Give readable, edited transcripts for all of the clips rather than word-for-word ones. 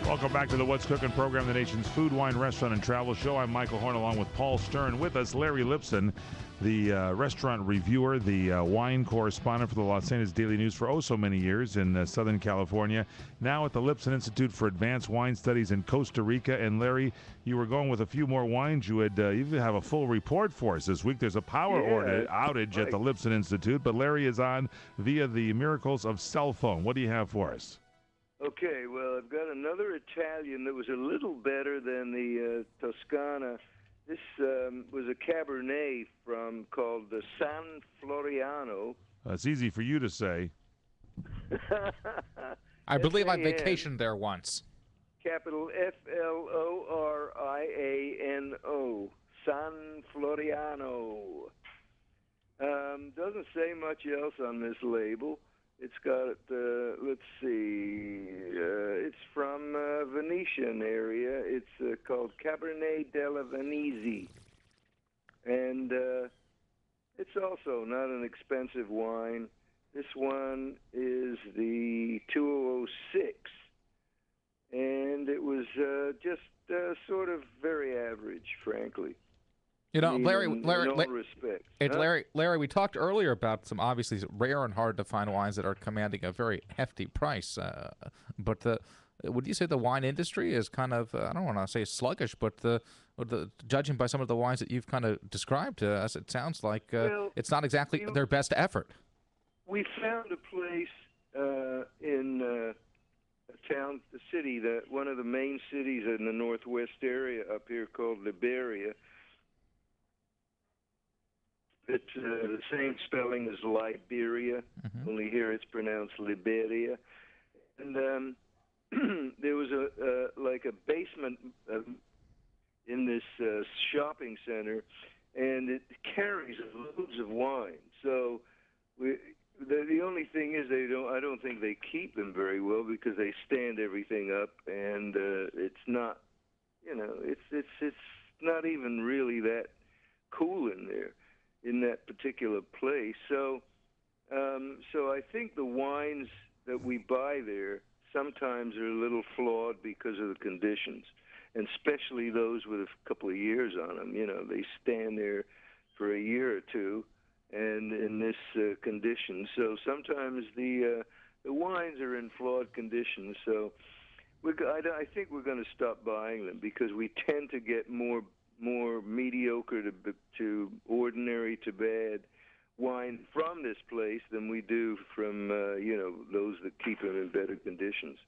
Welcome back to the What's Cooking program, the nation's food, wine, restaurant, and travel show. I'm Michael Horn, along with Paul Stern. With us, Larry Lipson, the restaurant reviewer, the wine correspondent for the Los Angeles Daily News for so many years in Southern California. Now at the Lipson Institute for Advanced Wine Studies in Costa Rica. And Larry, you were going with a few more wines. You have a full report for us this week. There's a power outage at the Lipson Institute, but Larry is on via the miracles of cell phone. What do you have for us? Okay, well, I've got another Italian that was a little better than the Toscana. This was a Cabernet called the San Floriano. It's easy for you to say. I believe I vacationed there once. Capital Floriano. San Floriano. Doesn't say much else on this label. It's got, let's see, it's from Venetian area. It's called Cabernet della Venise. And it's also not an expensive wine. This one is the 2006. And it was just sort of very average, frankly. You know, Larry, in all respects. Larry, we talked earlier about some obviously rare and hard to find wines that are commanding a very hefty price. But would you say the wine industry is kind of, I don't want to say sluggish, but judging by some of the wines that you've kind of described to us, it sounds like it's not exactly their best effort. We found a place in a town, the city, one of the main cities in the northwest area up here called Liberia. It's the same spelling as Liberia, only here it's pronounced Liberia. And there was like a basement in this shopping center, and it carries loads of wine. So the only thing is I don't think they keep them very well because they stand everything up, and it's not, it's not even really that cool in there, in that particular place. So I think the wines that we buy there sometimes are a little flawed because of the conditions, and especially those with a couple of years on them. They stand there for a year or two, and in this condition. So sometimes the wines are in flawed conditions. So I think we're going to stop buying them because we tend to get more mediocre to ordinary to bad wine from this place than we do from those that keep them in better conditions.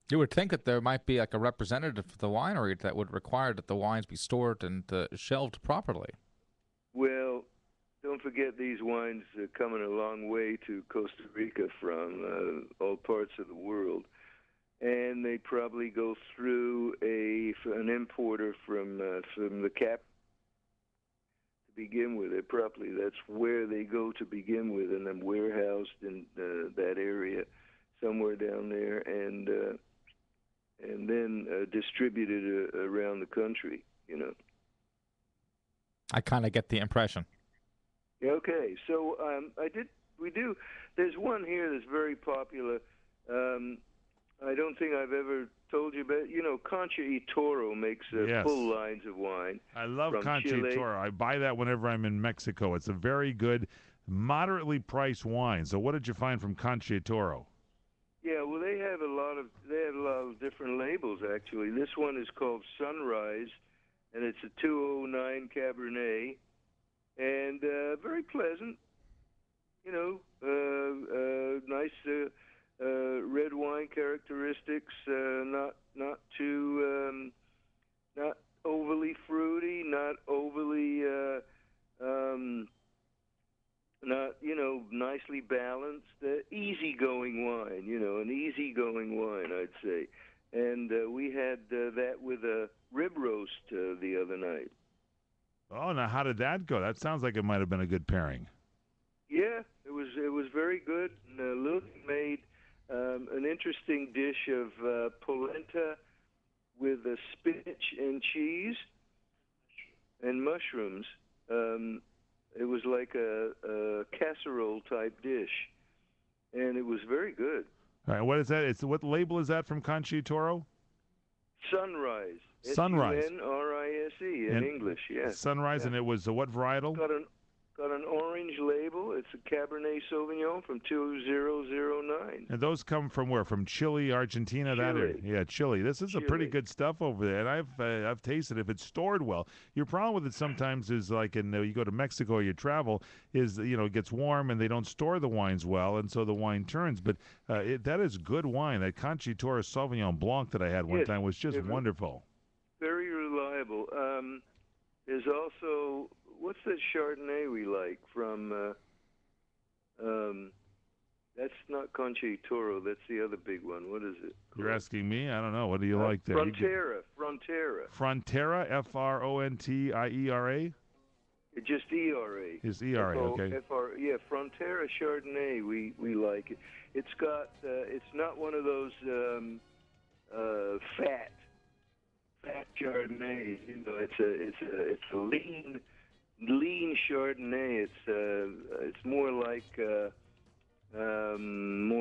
You would think that there might be like a representative of the winery that would require that the wines be stored and shelved properly. Well, don't forget these wines are coming a long way to Costa Rica from all parts of the world. And they probably go through an importer from the cap to begin with. That's where they go to begin with, and then warehoused in that area somewhere down there, and then distributed around the country. I kind of get the impression. Okay, so we do. There's one here that's very popular. I don't think I've ever told you about. Concha y Toro makes full lines of wine. I love Concha y Toro. I buy that whenever I'm in Mexico. It's a very good, moderately priced wine. So what did you find from Concha y Toro? Yeah, well, they have a lot of different labels actually. This one is called Sunrise, and it's a 209 Cabernet, and very pleasant. Nice. Red wine characteristics, not overly fruity, not overly, nicely balanced, easygoing wine. An easygoing wine, I'd say. And we had that with a rib roast the other night. Oh, now how did that go? That sounds like it might have been a good pairing. Yeah, it was very good. And Luke made an interesting dish of polenta with spinach and cheese and mushrooms. It was like a casserole type dish, and it was very good. All right, what is that? What label is that from Concha y Toro? Sunrise. Sunrise. Sunrise in English, yes. Sunrise, yeah. and it was what varietal? Got an orange label. It's a Cabernet Sauvignon from 2009. And those come from where? From Chile, Argentina, that area. Yeah, Chile. This is a pretty good stuff over there, and I've tasted it. If it's stored well. Your problem with it sometimes is like you go to Mexico or you travel, is it gets warm and they don't store the wines well, and so the wine turns. But that is good wine. That Conchitora Sauvignon Blanc that I had one time was just wonderful. Very reliable. There's also, what's that Chardonnay we like from, that's not Conchitora, that's the other big one. What is it called? You're asking me? I don't know. What do you like there? Frontera. Frontera, Frontiera? Just ERA. Is ERA, okay. Yeah, Frontera Chardonnay, we like it. It's got, it's not one of those fat Chardonnay. It's a lean Chardonnay. It's more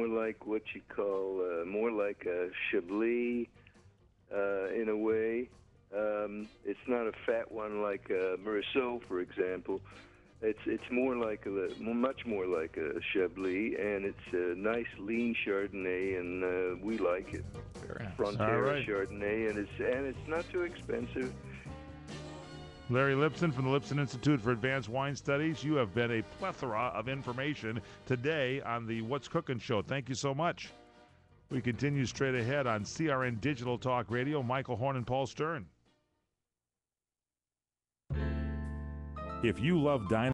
like what you call more like a Chablis in a way. It's not a fat one like Meursault, for example. It's much more like a Chablis, and it's a nice lean Chardonnay, and we like it. Frontera Chardonnay, and it's not too expensive. Larry Lipson from the Lipson Institute for Advanced Wine Studies. You have been a plethora of information today on the What's Cooking show. Thank you so much. We continue straight ahead on CRN Digital Talk Radio. Michael Horn and Paul Stern. If you love dining